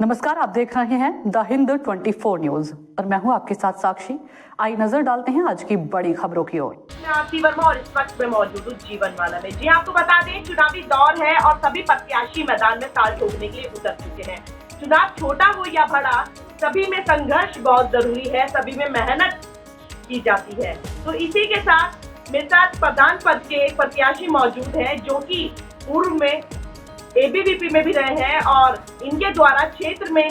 नमस्कार, आप देख रहे हैं द हिंद 24 न्यूज और मैं हूं आपके साथ साक्षी। आइए नजर डालते हैं आज की बड़ी खबरों की ओर। मैं आरती वर्मा और इस वक्त मैं मौजूद हूँ जीवनमाला में। जी आपको बता दें, चुनावी दौर है और सभी प्रत्याशी मैदान में ताल ठोकने के लिए उतर चुके हैं। चुनाव छोटा हो या बड़ा, सभी में संघर्ष बहुत जरूरी है, सभी में मेहनत की जाती है। तो इसी के साथ मेरे साथ प्रधान पद के एक प्रत्याशी मौजूद है जो कि पूर्व में एबीवीपी में भी रहे हैं और इनके द्वारा क्षेत्र में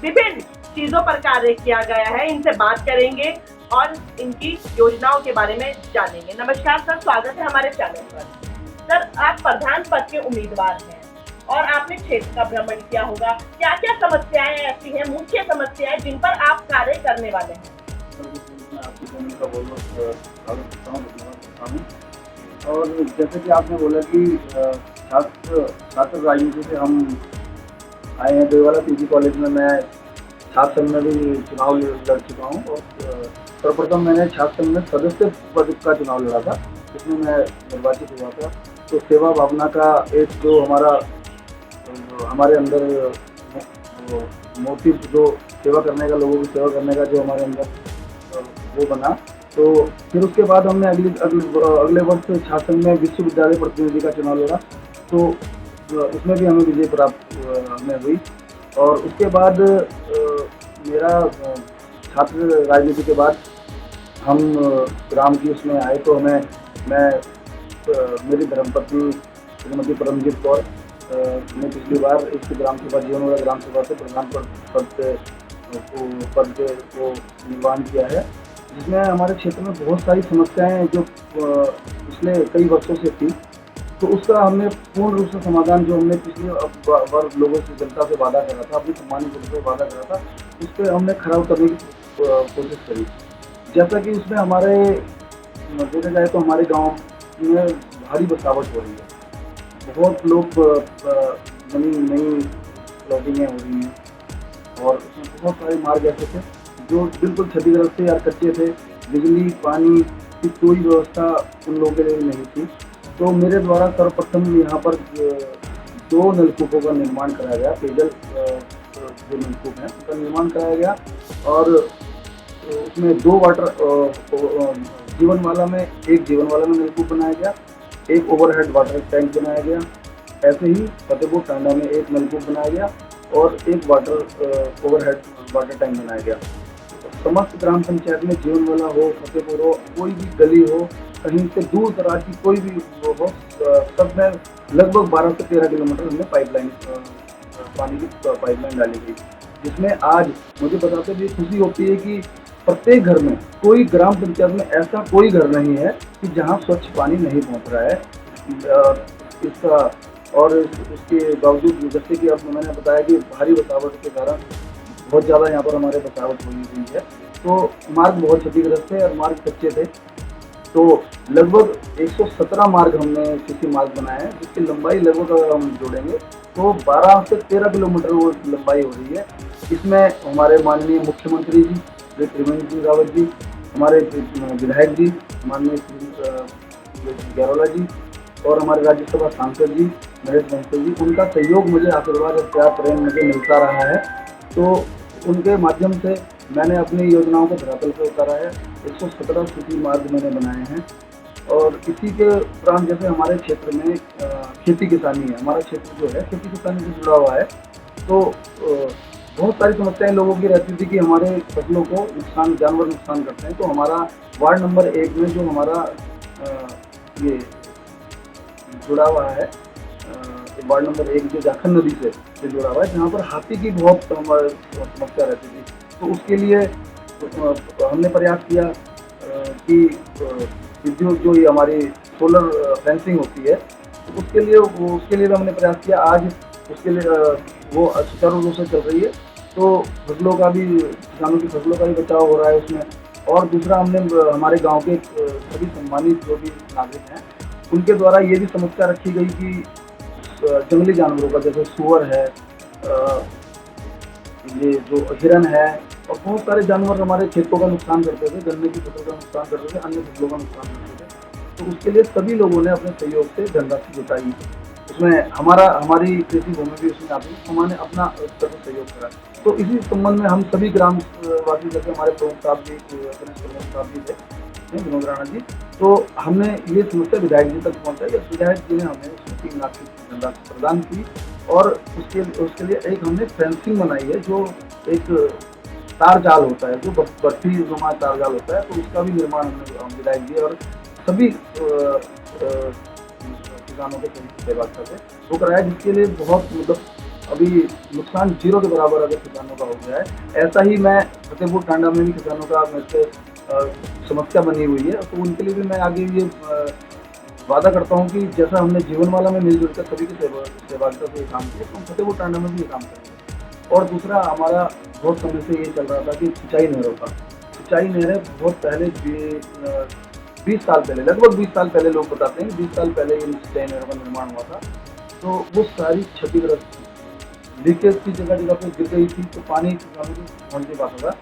विभिन्न चीजों पर कार्य किया गया है। इनसे बात करेंगे और इनकी योजनाओं के बारे में जानेंगे। नमस्कार सर, स्वागत है हमारे चैनल पर। सर, आप प्रधान पद के उम्मीदवार हैं और आपने क्षेत्र का भ्रमण किया होगा। क्या क्या समस्याएं ऐसी हैं, मुख्य समस्याएं जिन पर आप कार्य करने वाले हैं? और जैसे कि आपने बोला कि छात्र राजनीति से हम आए हैं। देवाला पीजी कॉलेज में मैं छात्र संघ में भी चुनाव लड़ चुका हूँ और सर्वप्रथम मैंने छात्र संघ में सदस्य पद का चुनाव लड़ा था, जिसमें मैं निर्वाचित हुआ था। तो सेवा भावना का एक जो हमारे अंदर मोटिव, जो सेवा करने का, लोगों की सेवा करने का जो हमारे अंदर वो बना। तो फिर उसके बाद हमने अगले वर्ष छात्र संघ में विश्वविद्यालय प्रतिनिधि का चुनाव लड़ा, तो उसमें भी हमें विजय प्राप्त हमें हुई। और उसके बाद मेरा छात्र राजनीति के बाद हम ग्राम की उसमें आए, तो मेरी धर्मपत्नी श्रीमती परमजीत कौर ने पिछली बार इस ग्राम सभा जीवनवाला ग्राम सभा से प्रधान पद को निर्वाहन किया है, जिसमें हमारे क्षेत्र में बहुत सारी समस्याएं जो पिछले कई वर्षों से थी, तो उसका हमने पूर्ण रूप से समाधान, जो हमने पिछले बार लोगों से, जनता से वादा करा था, अपनी सम्मानित जनता से वादा करा था, उस पर हमने खरा उतरने की कोशिश करी। जैसा कि उसमें हमारे देखा जाए तो हमारे गांव में भारी बसावट हो रही है। बहुत लोग नई प्लॉटिंगें हो रही हैं और उसमें बहुत सारे मार्ग ऐसे थे जो बिल्कुल क्षतिग्रस्त थे या कच्चे थे। बिजली पानी की कोई व्यवस्था उन लोगों के लिए नहीं थी। तो मेरे द्वारा सर्वप्रथम यहाँ पर 2 नलकूपों का निर्माण कराया गया, पेयजल जो नलकूप हैं उनका निर्माण कराया गया। और उसमें 2 जीवनमाला में नलकूप बनाया गया, एक ओवरहेड वाटर टैंक बनाया गया। ऐसे ही फतेहपुर टांडा में एक नलकूप बनाया गया और एक ओवरहेड वाटर टैंक बनाया गया। समस्त ग्राम पंचायत में जीवनमाला हो, फतेहपुर हो, कोई भी गली हो, कहीं से दूर दराज की कोई भी वो हो, सब में लगभग 12 से 13 किलोमीटर हमने पानी की पाइपलाइन डाली गई, जिसमें आज मुझे बताते हुए खुशी होती है कि प्रत्येक घर में, कोई ग्राम पंचायत में ऐसा कोई घर नहीं है कि जहां स्वच्छ पानी नहीं पहुंच रहा है। इसका और इसके बावजूद, जैसे कि अब मैंने बताया कि भारी बसावट के कारण बहुत ज़्यादा यहाँ पर हमारे बसावट हुई है, तो मार्ग बहुत क्षतिग्रस्त है और मार्ग कच्चे थे। तो लगभग 117 मार्ग हमने सीसी मार्ग बनाए हैं, जिसकी लंबाई लगभग अगर हम जोड़ेंगे तो 12 से 13 किलोमीटर वो लंबाई हो रही है। इसमें हमारे माननीय मुख्यमंत्री जी श्री त्रिवेंद्र सिंह रावत जी, हमारे विधायक जी माननीय गैरोला जी और हमारे राज्यसभा सांसद जी नरेश बंसल जी, उनका सहयोग, मुझे आशीर्वाद और प्यार प्रेम मुझे मिलता रहा है। तो उनके माध्यम से मैंने अपनी योजनाओं को धरातल पर उतारा है। 117 सीसी मार्ग मैंने बनाए हैं। और इसी के उपरांत जैसे हमारे क्षेत्र में खेती किसानी है, हमारा क्षेत्र जो है खेती किसानी से जुड़ा हुआ है, तो बहुत सारी समस्याएं लोगों की रहती थी कि हमारे फसलों को जानवर नुकसान करते हैं। तो हमारा वार्ड नंबर 1 में जो हमारा ये जुड़ा हुआ है, वार्ड नंबर 1 जो जाखन नदी से जुड़ा हुआ है, जहाँ पर हाथी की बहुत समस्या रहती थी, तो उसके लिए हमने प्रयास किया कि विद्युत जो ये हमारी सोलर फेंसिंग होती है, तो उसके लिए भी हमने प्रयास किया। आज उसके लिए वो सुचारू रूप से चल रही है, तो फसलों का भी, किसानों की फसलों का भी बचाव हो रहा है उसमें। और दूसरा, हमने हमारे गांव के सभी सम्मानित जो भी नागरिक हैं, उनके द्वारा ये भी समस्या रखी गई कि जंगली जानवरों का, जैसे सुअर है, ये जो हिरन है, और बहुत सारे जानवर हमारे खेतों का नुकसान करते थे, गन्ने की फसल का नुकसान करते थे, अन्य फसलों का नुकसान करते थे। तो उसके लिए सभी लोगों ने अपने सहयोग से धनराशि जुटाई उसमें हमारी कृषि भूमि भी उसमें आती है, हमने अपना सर्व सहयोग करा। तो इसी संबंध में हम सभी ग्राम वासी, जैसे हमारे प्रमुख साहब भी, प्रमुख साहब भी थे विनोद राणा जी, तो हमने ये समस्या विधायक जी तक पहुंचाई और विधायक जी ने हमें उसमें 3 लाख की धनराशि प्रदान की और उसके लिए एक हमने फेंसिंग बनाई है, जो एक तार जाल होता है, जो बत्ती नुमा तार जाल होता है, तो उसका भी निर्माण हमने विधायक जी और सभी किसानों के सेवा से वो कराया, जिसके लिए बहुत मतलब अभी नुकसान 0 के बराबर अगर किसानों का हो गया है। ऐसा ही मैं फतेहपुर टांडा में भी किसानों का मेरे से समस्या बनी हुई है, तो उनके लिए भी मैं आगे ये वादा करता हूँ कि जैसा हमने जीवनमाला में मिलजुल कर सभी की सहभागिता से ये काम किया, तो हम फतेहपुर टांडा में भी ये काम करेंगे। और दूसरा, हमारा बहुत समय से ये चल रहा था कि सिंचाई नहरों का, सिंचाई नहरें बहुत पहले 20 साल पहले, लगभग 20 साल पहले, लोग बताते हैं 20 साल पहले इन सिंचाई नहरों का निर्माण हुआ था, तो वो सारी क्षतिग्रस्त थी, लीकेज की जगह जगह पे गिर गई थी, तो पानी किसानों को पहुँच नहीं पाता था।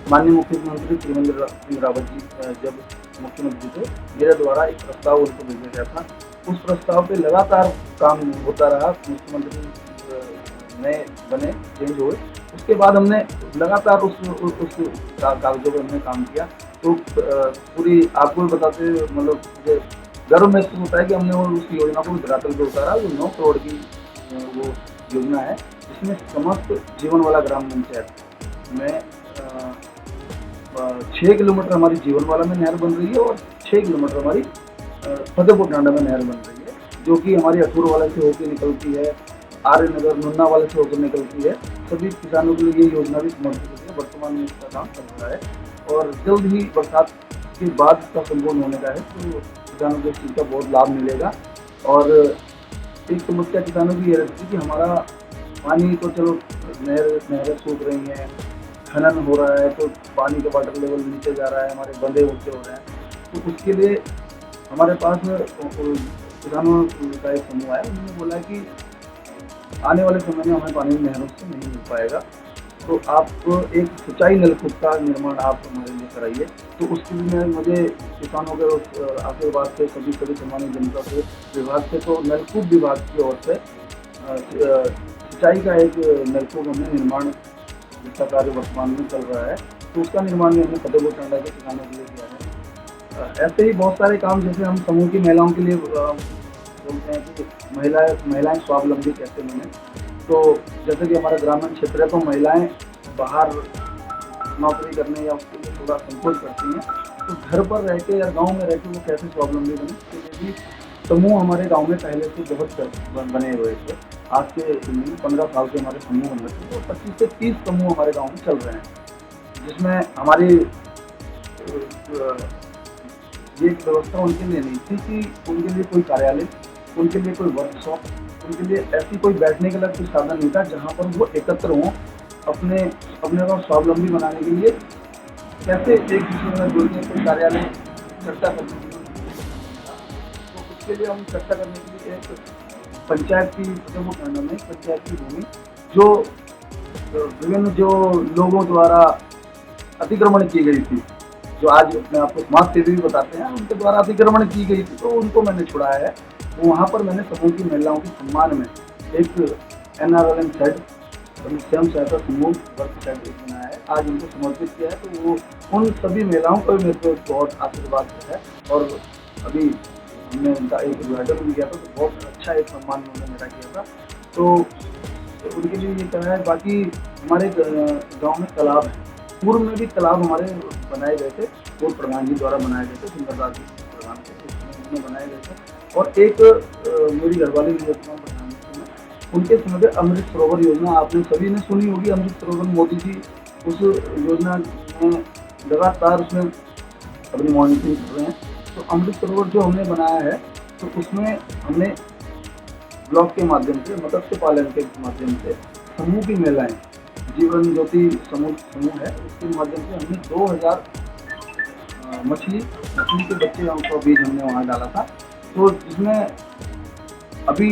माननीय मुख्यमंत्री त्रिवेंद्र सिंह रावत जी जब मुख्यमंत्री थे, मेरे द्वारा एक प्रस्ताव उनको भेजा गया था, उस प्रस्ताव पे लगातार काम होता रहा, मुख्यमंत्री नए बने, चेंज हुए, उसके बाद हमने लगातार उस कागजों पर हमने काम किया। तो पूरी आपको भी बताते मतलब मुझे गर्व महसूस होता है कि हमने उस योजना को धरातल पर उतारा, जो 9 करोड़ की वो योजना है, जिसमें समस्त जीवनवाला ग्राम पंचायत में 6 किलोमीटर हमारी जीवनवाला में नहर बन रही है और 6 किलोमीटर हमारी फतेहपुर टांडा में नहर बन रही है, जो कि हमारी अठूर वाले से होकर निकलती है, आर्य नगर नुन्ना वाले से होकर निकलती है। सभी किसानों के लिए ये योजना भी समर्पित होती है। वर्तमान में इसका काम चल रहा है और जल्द ही बरसात के बाद इसका संपूर्ण होने का है, तो किसानों को इस चीज़ का बहुत लाभ मिलेगा। और एक समस्या किसानों की ये रहती है कि हमारा पानी तो चलो नहरें सूख रही हैं, खनन हो रहा है, तो पानी का वाटर लेवल नीचे जा रहा है, हमारे बंदे ऊँचे हो रहे हैं, तो उसके लिए हमारे पास किसानों का एक समूह है, उन्होंने बोला कि आने वाले समय में हमें पानी नहरों से नहीं मिल पाएगा, तो आप एक सिंचाई नलकूप का निर्माण आप हमारे लिए कराइए। तो उसके लिए मुझे किसानों के उस आशीर्वाद से, सभी सामान्य जनता से, विभाग से, तो नलकूप विभाग की ओर से सिंचाई का एक नलकूप हमने निर्माण, जिसका कार्य वर्तमान में चल रहा है, तो उसका निर्माण भी हमने फतेहपुर टांडा के किसानों के लिए किया है। ऐसे ही बहुत सारे काम, जैसे हम समूह की महिलाओं के लिए बोलते हैं कि महिलाएं स्वावलंबी कैसे बने, तो जैसे कि हमारा ग्रामीण क्षेत्र है, तो महिलाएं बाहर नौकरी करने या उसके लिए थोड़ा संकोच करती हैं, तो घर पर रह के या गांव में रह के वो कैसे स्वावलंबी बने, इसके लिए भी समूह हमारे गांव में पहले से बहुत बने हुए थे। आज के 15 साल के हमारे समूह बन रहे थे, तो 25 से 30 समूह हमारे गाँव में चल रहे हैं, जिसमें हमारी ये व्यवस्था उनके लिए नहीं थी कि उनके लिए कोई कार्यालय, उनके लिए कोई वर्कशॉप, उनके लिए ऐसी कोई बैठने का कोई साधन नहीं था जहाँ पर वो एकत्र हों, अपने को स्वावलंबी बनाने के लिए कैसे एक दूसरे में जुड़ के कोई कार्यालय चर्चा करने के लिए, तो उसके लिए हम चर्चा करने के लिए एक पंचायत की फतेहपुर में पंचायत की भूमि, जो विभिन्न जो लोगों द्वारा अतिक्रमण की गई थी, जो आज अपने आपको समाज सेवी भी बताते हैं, उनके द्वारा अतिक्रमण की गई थी, तो उनको मैंने छुड़ाया है। वहाँ पर मैंने समूह की महिलाओं के सम्मान में एक NRLM सेट, स्वयं सहायता समूह वर्क सेट बनाया है, आज उनको समर्पित किया है। तो वो उन सभी महिलाओं को मेरे को बहुत आशीर्वाद है, और अभी हमने उनका एक उद्घाटन भी किया था, तो बहुत अच्छा एक सम्मान उन्होंने मेरा किया था, तो उनके लिए ये करना है। बाकी हमारे गाँव में तालाब है, पूर्व में भी तालाब हमारे बनाए गए थे, पूर्व प्रधान जी द्वारा बनाए गए थे, सुंदरदास जी प्रधान थे, बनाए गए थे। और एक मेरी घरवाली योजना प्रधानमंत्री में, उनके समय पे अमृत सरोवर योजना आपने सभी ने सुनी होगी। अमृत सरोवर मोदी जी उस योजना में लगातार उसमें अपनी मॉनिटरिंग कर रहे हैं। तो अमृत सरोवर जो हमने बनाया है, तो उसमें हमने ब्लॉक के माध्यम से, मत्स्य पालन के माध्यम से, समूह की महिलाएं, जीवन ज्योति समूह है, उसके माध्यम से हमने 2000 मछली के बच्चे का बीज हमने वहाँ डाला था। तो जिसमें अभी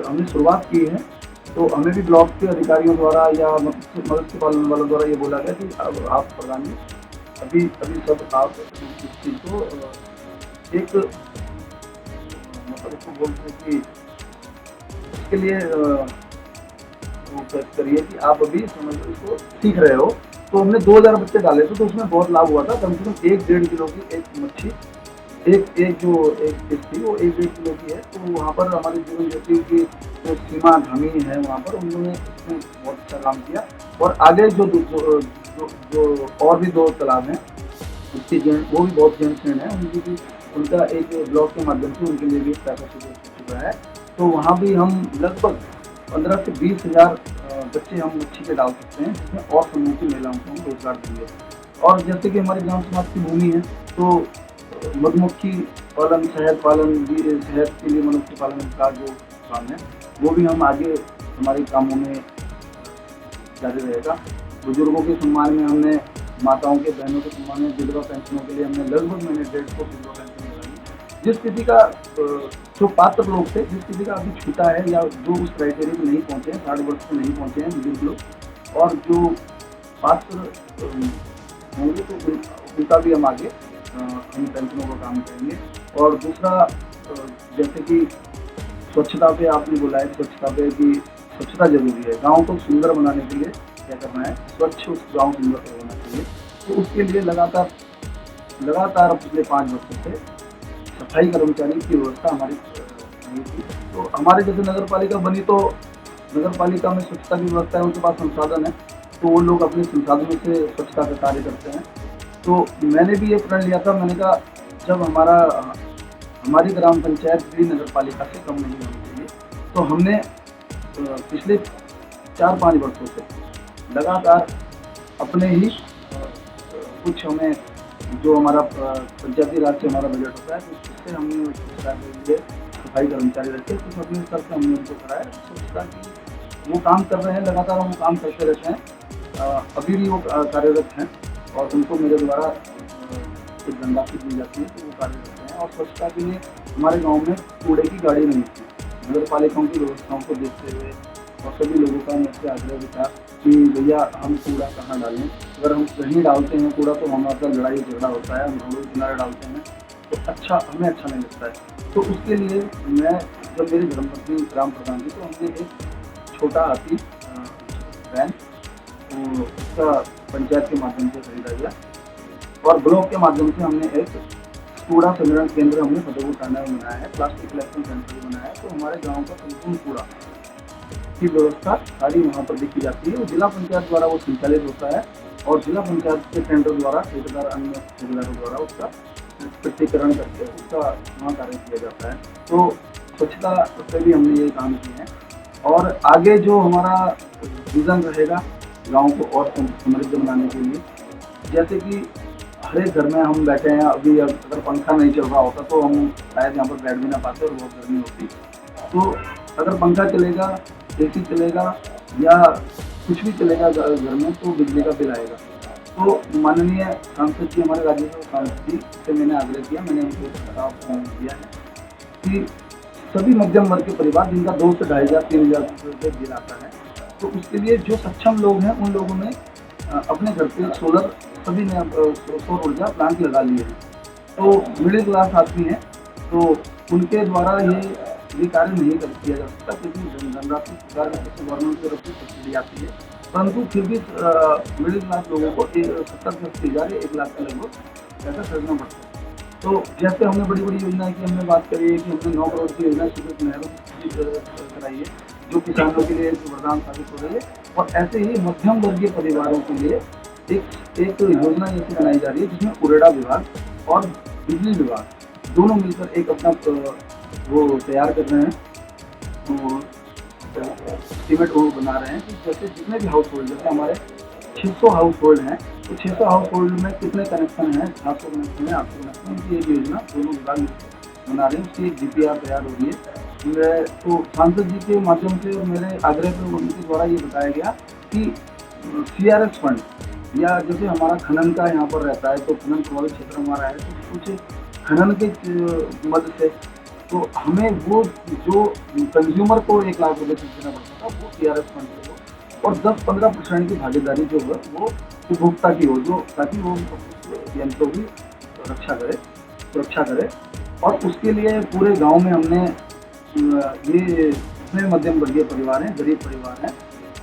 हमने शुरुआत की है, तो हमें भी ब्लॉक के अधिकारियों द्वारा या मत्स्य पालन वालों द्वारा ये बोला गया कि अब आप प्रधान जी अभी सब आप इस चीज़ को एक, मतलब इसको बोलते हैं कि इसके लिए वो करिए कि आप अभी समझ लो इसको सीख रहे हो। तो हमने 2000 बच्चे डाले थे, तो उसमें बहुत लाभ हुआ था। कम से कम 1-1.5 किलो की एक मच्छी, एक फिश थी वो 1-1.5 किलो की है। तो वहाँ पर हमारी जीवन ज्योति की जो सीमा धामी है वहाँ पर उन्होंने इसमें बहुत अच्छा काम किया। और आगे जो और भी 2 तालाब हैं उसकी वो भी बहुत जीर्ण है, उनका एक ब्लॉग के माध्यम से उनके लिए भी पैसा शुरू हो चुका है। तो वहाँ भी हम लगभग 15 से 20 हज़ार बच्चे हम मच्छी के डाल सकते हैं, जिसमें और समूह की महिलाओं को हम रोजगार देंगे। और जैसे कि हमारे ग्राम समाज की भूमि है, तो मधुमक्खी पालन, शहद पालन, शहद के लिए मधुमक्खी पालन का जो काम है वो भी हम आगे हमारे कामों में जारी रहेगा। बुजुर्गों के सम्मान में हमने, माताओं के, बहनों के सम्मान में विधवा पेंशनों के लिए हमने लगभग 150 विधवा पेंशन लगाई। जिस किसी का जो पात्र लोग थे, जिस किसी का अभी छूटा है या जो उस क्राइटेरिया में नहीं पहुंचे हैं, 60 वर्ष में नहीं पहुंचे हैं बुजुर्ग लोग, और जो पात्र होंगे तो उनका भी हम आगे हम पेंशनों का काम करेंगे। और दूसरा, जैसे कि स्वच्छता पे आपने बोला है, स्वच्छता पे कि स्वच्छता जरूरी है। गाँव को सुंदर बनाने के लिए क्या करना है, स्वच्छ उस गाँव सुंदर होना चाहिए। तो उसके लिए लगातार पिछले 5 वर्षों से सफाई कर्मचारी की व्यवस्था हमारी नहीं थी। तो हमारे जैसे नगर पालिका बनी तो नगर पालिका में स्वच्छता की व्यवस्था है, उनके पास संसाधन है, तो वो लोग अपने संसाधनों से स्वच्छता का कार्य करते हैं। तो मैंने भी ये प्रण लिया था, मैंने कहा जब हमारी ग्राम पंचायत भी नगर पालिका से कम नहीं होनी चाहिए, तो हमने पिछले 4-5 वर्षों से लगातार अपने ही कुछ हमें जो हमारा पंचायती राज से हमारा बजट होता है, तो उससे हमने स्वच्छता के लिए सफाई कर्मचारी रखे, कुछ अपने स्तर से हमने उनको कराया। स्वच्छता की वो काम कर रहे हैं, लगातार वो काम करते रहते हैं, अभी भी वो कार्यरत हैं और उनको मेरे द्वारा कुछ धनराशि दी जाती है, तो वो कार्य करते हैं। और स्वच्छता के लिए हमारे गाँव में कूड़े की गाड़ी नहीं थी। नगर पालिकाओं की व्यवस्थाओं को देखते हुए और सभी लोगों का मुझसे आग्रह था कि भैया हम कूड़ा कहाँ डालें, अगर हम कहीं डालते हैं कूड़ा तो हमारा लड़ाई झगड़ा होता है, हम रोड किनारे डालते हैं तो हमें अच्छा नहीं लगता है। तो उसके लिए मैं, जब मेरी धर्मपत्नी ग्राम प्रधान थी, तो हमने एक छोटा हाथी वैन, तो उसका पंचायत के माध्यम से खरीदा गया और ब्लॉक के माध्यम से हमने एक कूड़ा संग्रहण केंद्र हमने फतेहपुर टांडा में बनाया है, प्लास्टिक कलेक्शन सेंटर भी बनाया है। तो हमारे गाँव का संपूर्ण कूड़ा की व्यवस्था सारी वहाँ पर देखी जाती है। वो जिला पंचायत द्वारा वो संचालित होता है और जिला पंचायत के टेंडर द्वारा, ठेकेदार, अन्य ठेकेदारों द्वारा उसका पृथक्करण करके उसका वहाँ कार्य किया जाता है। तो स्वच्छता पे भी हमने ये काम किए हैं। और आगे जो हमारा विजन रहेगा गाँव को और समृद्ध बनाने के लिए, जैसे कि हर एक घर में हम बैठे हैं, अभी अगर पंखा नहीं चल रहा होता तो हम शायद यहाँ पर बैठ भी ना पाते और बहुत गर्मी होती। तो अगर पंखा चलेगा, एसी चलेगा या कुछ भी चलेगा घर में, तो बिजली का बिल आएगा। तो माननीय सांसद जी, हमारे राज्यसभा सांसद जी से मैंने आग्रह किया, मैंने उनको प्रस्ताव दिया है कि सभी मध्यम वर्ग के परिवार जिनका 2 से 2,500-3,000 रुपये बिल आता है, तो उसके लिए जो सक्षम लोग हैं उन लोगों ने अपने घर पे सभी ने सौर ऊर्जा प्लांट लगा लिए हैं। तो मिडिल क्लास आदमी हैं, तो उनके द्वारा ये कार्य नहीं किया जा सकता, क्योंकि धनराशि सरकार की गवर्नमेंट की तरफ से सब्सिडी आती है, परंतु फिर भी मिडिल क्लास लोगों को 70 से 80,000 या 1 लाख का लगभग पैसा खरीदना पड़ता है। तो जैसे हमने बड़ी बड़ी योजनाएं की हमने बात करी है कि हमने 9 करोड़ की योजना सुकृत नहरों कराई है, जो किसानों के लिए वरदान साबित हो रही है। और ऐसे ही मध्यम वर्गीय परिवारों के लिए एक योजना ऐसी बनाई जा रही है, जिसमें उरेडा विभाग और बिजली विभाग दोनों मिलकर एक अपना वो तैयार कर रहे हैं, तो एस्टीमेट वो बना रहे हैं कि जैसे जितने भी हाउस होल्ड, जैसे हमारे 600 हाउस होल्ड हैं, तो 600 हाउस होल्ड में कितने कनेक्शन हैं, 700 कनेक्शन है, 800 कनेक्शन, की एक योजना दोनों विभाग बना रहे हैं। उसकी एक DPR तैयार हो रही है। तो सांसद जी के माध्यम से मेरे आग्रह पर उनके द्वारा ये बताया गया कि CRS फंड, या जैसे हमारा खनन का यहाँ पर रहता है, तो खनन प्रभावित क्षेत्र हमारा है, तो कुछ खनन के मद से तो हमें वो जो कंज्यूमर को 1 लाख रुपये देना पड़ता था, वो CRS फंड हो और 10-15% की भागीदारी जो है वो उपभोक्ता की हो, जो ताकि वो यंत्रों की सुरक्षा करे। और उसके लिए पूरे गांव में हमने ये जितने मध्यम वर्गीय परिवार हैं, गरीब परिवार हैं,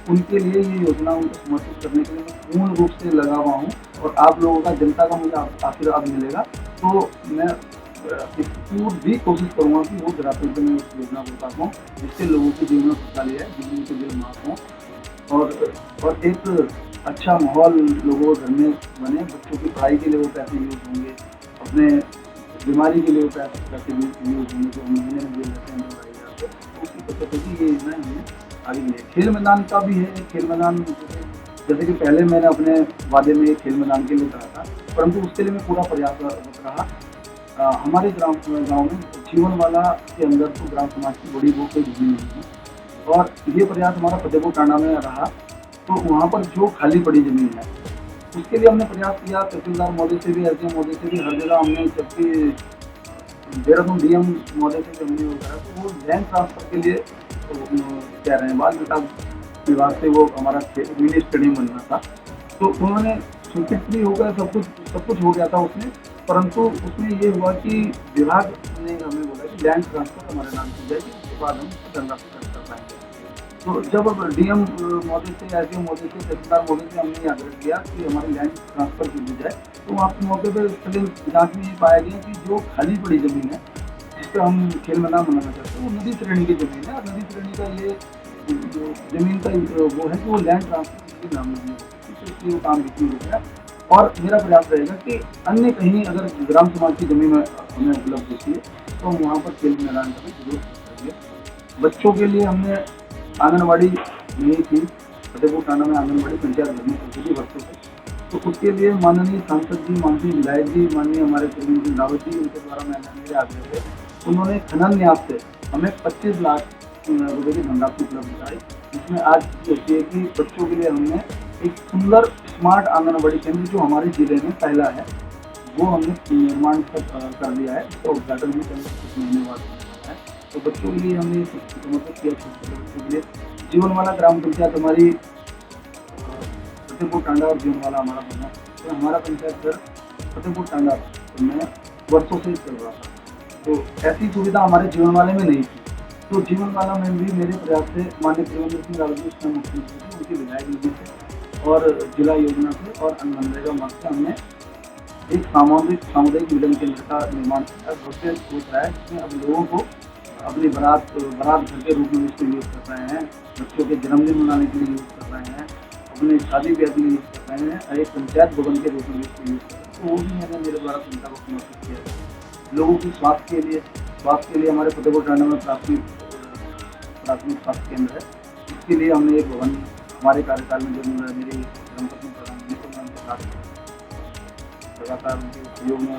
उनके लिए ये योजना उनको समर्पित करने के लिए मैं पूर्ण रूप से लगा हुआ हूँ। और आप लोगों का, जनता का मुझे आशीर्वाद मिलेगा तो मैं पूरी कोशिश करूँगा कि वो धरातल पर मैं इस योजना को उतार पाऊँ, जिससे लोगों के जीवन में खुशहाली है, जीवन के दिल माफ हों और एक अच्छा माहौल लोगों के घर में बने। बच्चों की पढ़ाई के लिए वो पैसे यूज होंगे, अपने बीमारी के लिए वो पैसे यूज होंगे, तो महीने में जो रहते हैं 2,000 से, उसकी बचत होगी। ये योजना हमने आगे है। खेल मैदान का भी है। खेल मैदान जैसे कि पहले मैंने अपने वादे में खेल मैदान के लिए कहा था, परंतु उसके लिए मैं पूरा प्रयासरत रहा। हमारे गाँव में जीवनवाला के अंदर तो ग्राम समाज की बड़ी वो कोई भूमि नहीं है, और ये प्रयास हमारा फतेहपुर टांडा में रहा। तो वहाँ पर जो खाली पड़ी जमीन है उसके लिए हमने प्रयास किया, तहसीलदार महोदय से भी, एसडीएम महोदय से भी, हर जगह हमने, जबकि देहरादून डीएम महोदय से हमने वो करा, तो वो लैंड ट्रांसफर के लिए कह रहे हैं। बाल विकास विभाग से वो हमारा मिनी स्टेडियम बनना था, तो उन्होंने स्वीकृत भी हो गया, सब कुछ हो गया था उसमें, परंतु उसमें ये हुआ कि विभाग ने हमें बोला कि लैंड ट्रांसफर हमारे नाम की जाएगी, उसके बाद हम धनराशि खर्च कर पाएंगे। तो जब डीएम महोदय से, एसडीएम महोदय से, तहसीलदार महोदय से हमने ये आग्रह किया कि हमारी लैंड ट्रांसफर की दी जाए, तो वहाँ के मौके पर स्थलीय जाँच में ये पाया गया कि जो खाली पड़ी जमीन है जिस पर हम खेल मैदान बनाना चाहते हैं, वो नदी श्रेणी की जमीन है। और नदी श्रेणी का ये जो जमीन का वो है कि वो लैंड ट्रांसफर के नाम में नहीं है, इसलिए वो काम बिक्री हो गया। और मेरा प्रयास रहेगा कि अन्य कहीं अगर ग्राम समाज की जमीन हमें उपलब्ध होती है तो हम वहाँ पर खेल मैदान का भी जरूर करेंगे। बच्चों के लिए हमने आंगनबाड़ी नहीं थी, फतेहपुर टांडा में आंगनबाड़ी पंचायत घर में चलती थी बच्चों को, तो उसके लिए माननीय सांसद जी, माननीय विधायक जी, माननीय हमारे प्रवीण सिंह रावत जी, उनके द्वारा मेरे आग्रह थे, उन्होंने खनन न्यास से हमें 25 लाख रुपये की धनराशि उपलब्ध कराई, जिसमें आज होती है कि बच्चों के लिए हमने एक सुंदर स्मार्ट आंगनबाड़ी केंद्र जो हमारे जिले में पहला है, वो हमने निर्माण कर दिया है। उसका उद्घाटन भी कुछ महीने बाद है। तो बच्चों के लिए हमने समर्पित किया, छोटे बच्चों के लिए। जीवनवाला ग्राम पंचायत हमारी फतेहपुर टांडा और जीवनवाला हमारा बना, तो हमारा पंचायत घर फतेहपुर टांडा में वर्षों से चल रहा था, तो ऐसी सुविधा हमारे जीवनवाले में नहीं थी। तो जीवनवाला में भी मेरे प्रयास से माननीय प्रवीण सिंह रावत जी उसमें मुख्यमंत्री थे, उनके विधायक निधि से और जिला योजना से और मनरेगा मद से हमने एक सामुदायिक मिलन केंद्र का निर्माण किया, भव्य सोच रहा है, जिसमें अब लोगों को अपनी बारात घर के रूप में इसको यूज़ कर रहे हैं, बच्चों के जन्मदिन मनाने के लिए यूज़ कर रहे हैं, अपने शादी ब्याह के लिए यूज़ कर रहे हैं, और एक पंचायत भवन के रूप में इसको यूज़ कर रहे हैं। तो वो भी मैंने मेरे द्वारा जनता को समर्पित किया है। लोगों की स्वास्थ्य के लिए हमारे फतेहपुर टांडा में प्राथमिक स्वास्थ्य केंद्र है, इसके लिए हमने एक भवन हमारे कार्यकाल में जो मेरी धर्मपत्नी प्रधानमंत्री को मैं उनके साथ लगातार उनके सहयोग में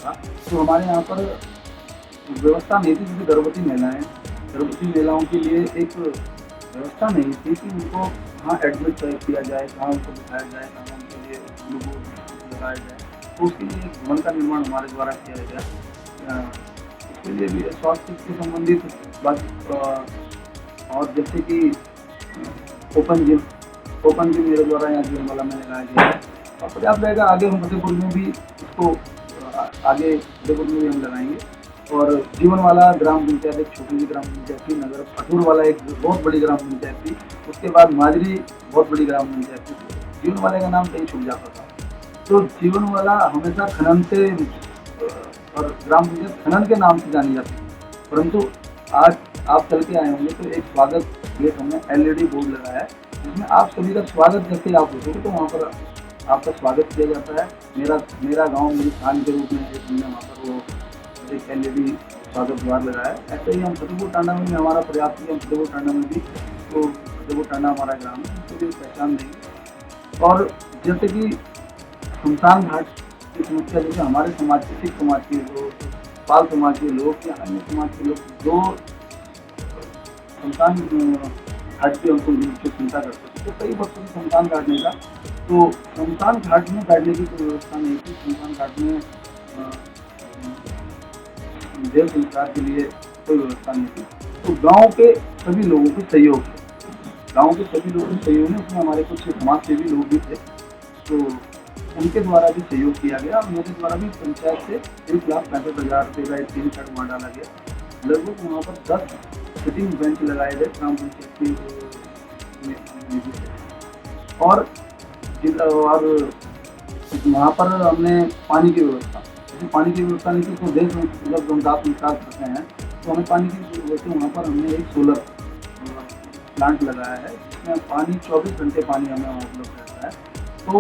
था। तो हमारे यहाँ पर व्यवस्था नहीं थी, क्योंकि गर्भवती महिलाओं के लिए एक व्यवस्था नहीं थी कि उनको कहाँ एडमिट किया जाए, कहाँ उनको दिखाया जाए, कहाँ उनके लिए ग्लूकोज लगाया जाए। तो उसके लिए एक भवन का निर्माण हमारे द्वारा किया गया। इसके लिए भी स्वास्थ्य से संबंधित बात, और जैसे कि ओपन जिम मेरे द्वारा यहाँ जीवनवाला में लगाया गया है, और प्रयास रहेगा आगे हम फतेहपुर में भी इसको आगे फतेहपुर में भी हम लगाएंगे। और जीवनवाला ग्राम पंचायत एक छोटी सी ग्राम पंचायत थी, नगर अठूरवाला एक बहुत बड़ी ग्राम पंचायत थी, उसके बाद माजरी बहुत बड़ी ग्राम पंचायत थी। जीवनवाला का नाम कहीं छूट जाता था। तो जीवनवाला हमेशा खनन से और ग्राम पंचायत खनन के नाम से जानी जाती है, परंतु आज आप चल के आए होंगे तो एक स्वागत गेट हमने LED बोर्ड लगाया है, जिसमें आप सभी का स्वागत जैसे आप होते तो वहाँ पर आपका स्वागत किया जाता है। मेरा गांव मेरी स्थान के रूप में एक हमने वहाँ पर वो एक LED स्वागत द्वार लगाया है। ऐसे ही हम फतेहपुर टांडा में भी हमारा प्रयास किया, हम फतेहपुर टांडा में भी, तो फतेहपुर टांडा हमारा ग्राम है, उसको भी पहचान देंगे। और जैसे कि शमशान घाट की समस्या, जैसे हमारे समाज के, सिख समाज के लोग, पाल समाज के लोग या अन्य समाज के लोग जो शमशान घाट की हमको जो चिंता करते थे, तो कई वर्षों से शमशान घाट नहीं था। तो शमशान घाट में बैठने की कोई व्यवस्था नहीं थी, शमशान घाट में देव संस्कार के लिए कोई व्यवस्था नहीं थी। तो गांव के सभी लोगों के सहयोग में उसमें हमारे कुछ समाज सेवी लोग भी थे, तो उनके द्वारा भी सहयोग किया गया। और मेरे द्वारा भी पंचायत से 1,65,000 रुपये का एक 3 छड़ वहाँ डाला गया। लगभग वहाँ पर 10 सिटिंग बेंच लगाए गए ग्राम पंचायत की निधि से। और वहाँ पर हमने पानी की व्यवस्था, जैसे पानी की व्यवस्था नहीं थी तो देश में जब हम दांत निकास करते हैं तो हमें पानी की जरूरत है। वहाँ पर हमने एक सोलर प्लांट लगाया है जिसमें पानी 24 घंटे पानी हमें वहाँ उपलब्ध रहता है। तो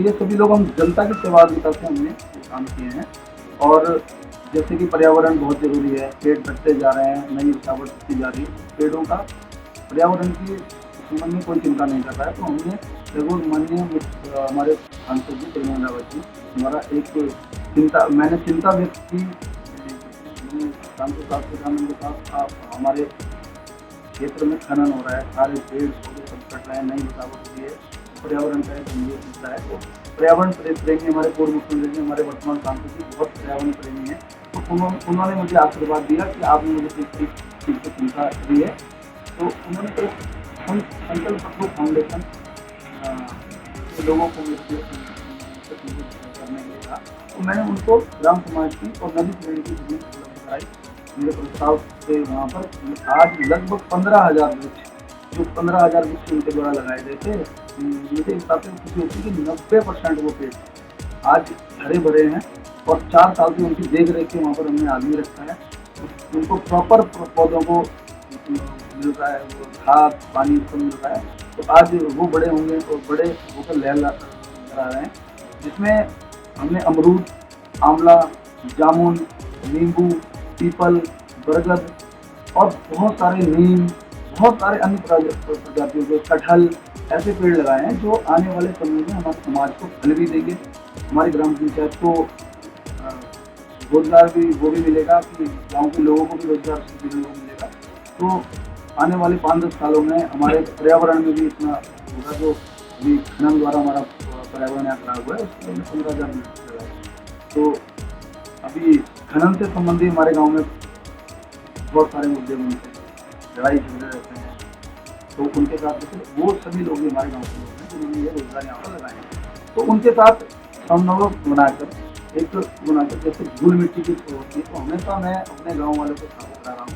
ये सभी लोग हम जनता की सेवा से हमने ये काम किए हैं। और जैसे कि पर्यावरण बहुत जरूरी है, पेड़ कटते जा रहे हैं, नई रुकावट की जा रही है, पेड़ों का पर्यावरण की संबंध में कोई चिंता नहीं कर रहा है। तो हमने लगभग माननीय हमारे सांसद जी कल्याण रावत जी हमारा एक मैंने चिंता व्यक्त की सांसद साहब के सामने के साथ। आप हमारे क्षेत्र में खनन हो रहा है, सारे पेड़ पौधे सब कट रहे हैं, नई रुकावट हुई है, पर्यावरण का एक गंभीर मुद्दा है। तो पर्यावरण प्रेमी हमारे पूर्व मुख्यमंत्री जी, हमारे वर्तमान सांसद जी बहुत पर्यावरण प्रेमी है। तो उन्होंने मुझे आशीर्वाद दिया कि आपने मुझे किस चीज़ की चिंता दी है। तो उन्होंने एक संकल्प पत्र फाउंडेशन के लोगों को करने के लिए कहा। तो मैंने उनको ग्राम समाज की और नदी श्रेणी की जमीन उपलब्ध कराई। मेरे प्रस्ताव से वहाँ पर आज लगभग 15,000 वृक्ष, जो 15,000 वृक्ष उनके द्वारा लगाए गए थे, मुझे हिसाब से खुशी होती है कि 90% वो पेड़ आज हरे भरे हैं। और 4 साल से उनकी देख रेख के वहाँ पर हमने आदमी रखा है। उनको प्रॉपर पौधों को मिल रहा है, वो खाद पानी सब मिल रहा है। तो आज वो बड़े होंगे और बड़े होकर लहर ला रहे हैं, जिसमें हमने अमरूद, आंवला, जामुन, नींबू, पीपल, बरगद और बहुत सारे नीम, बहुत सारे अन्य प्रजातियों के कटहल ऐसे पेड़ लगाए हैं जो आने वाले समय में हमारे समाज को फल भी देंगे, हमारी ग्राम पंचायत को रोजगार भी वो भी मिलेगा कि गांव के लोगों को भी रोजगार को मिलेगा। तो आने वाले 5-10 सालों में हमारे पर्यावरण में भी इतना होगा। जो अभी खनन द्वारा हमारा पर्यावरण यहाँ खराब हुआ है उसके लिए 15,000 मीटर लगाए। तो अभी खनन से संबंधित हमारे गाँव में बहुत सारे मुद्दे बनते हैं, लड़ाई झगड़े रहते हैं। तो उनके साथ वो सभी लोग भी हमारे गाँव के लोग हैं जिन्होंने ये रोजगार यहाँ पर लगाए हैं। तो उनके साथ समन्वय बनाकर जैसे धूल मिट्टी की होती है, तो हमेशा मैं अपने गाँव वालों को साथ करा रहा हूँ।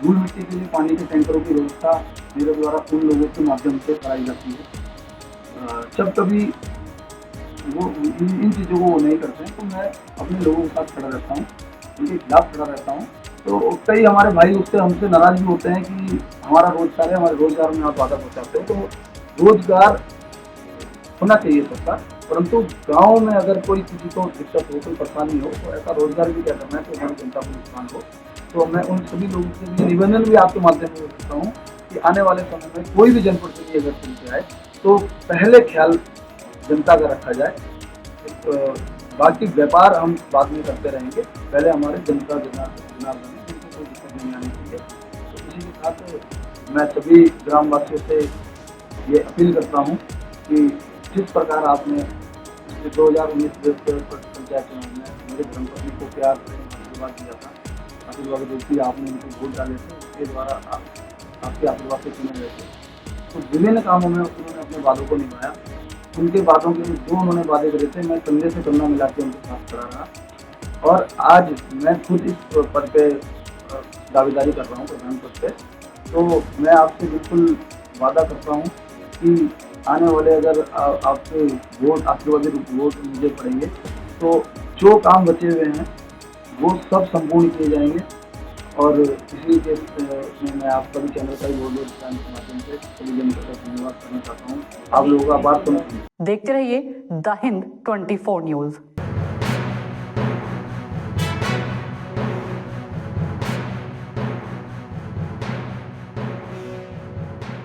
धूल मिट्टी के लिए पानी के टैंकरों की व्यवस्था मेरे द्वारा उन लोगों के माध्यम से कराई जाती है। जब कभी वो इन चीज़ों को वो नहीं करते हैं तो मैं अपने लोगों के साथ खड़ा रहता हूँ, उनके खिलाफ खड़ा रहता हूँ। तो कई हमारे भाई उससे हमसे नाराज भी होते हैं कि हमारा रोजगार है, हमारे रोजगार में आप बाधा पहुँचाते हो। तो रोजगार होना चाहिए सबका, परंतु गांव में अगर कोई किसी को दिक्कत हो, कोई परेशानी हो, तो ऐसा रोजगार भी क्या करना है तो हमारी जनता को नुकसान हो। तो मैं उन सभी लोगों से भी निवेदन भी आपके माध्यम से करता हूँ कि आने वाले समय में कोई भी जनप्रतिनिधि अगर चुनते आए तो पहले ख्याल जनता का रखा जाए। बाकी व्यापार हम बाद में करते रहेंगे, पहले हमारे जनता जनार्दन उनको कोई दिक्कत नहीं आनी चाहिए। तो इसी के साथ मैं सभी ग्रामवासियों से ये अपील करता हूँ कि जिस प्रकार आपने 2019 पंचायत चुनाव में मेरे धर्मपत्नी को प्यार प्रेम आशीर्वाद दिया था, आशीर्वाद देती आपने उनको वोट डाले थे, उसके द्वारा आपके आशीर्वाद से चुने गए थे। तो विभिन्न कामों में उन्होंने अपने वादों को निभाया। उनके वादों के जो उन्होंने वादे करे थे मैं कंधे से कंधा मिला के उनके साथ खड़ा रहा। और आज मैं खुद इस पद पे दावेदारी कर रहा हूँ, प्रधान पद पे। तो मैं आपसे बिल्कुल वादा करता हूँ कि आने वाले अगर आपसे वोट आशीर्वादी वोट मुझे पड़ेंगे तो जो काम बचे हुए हैं वो सब संपूर्ण किए जाएंगे। और इसी के मैं आप सभी चैनल का बोर्ड के माध्यम से सभी जनता का धन्यवाद करना चाहता हूँ। आप लोगों का आभार। देखते रहिए द हिंद 24 न्यूज़।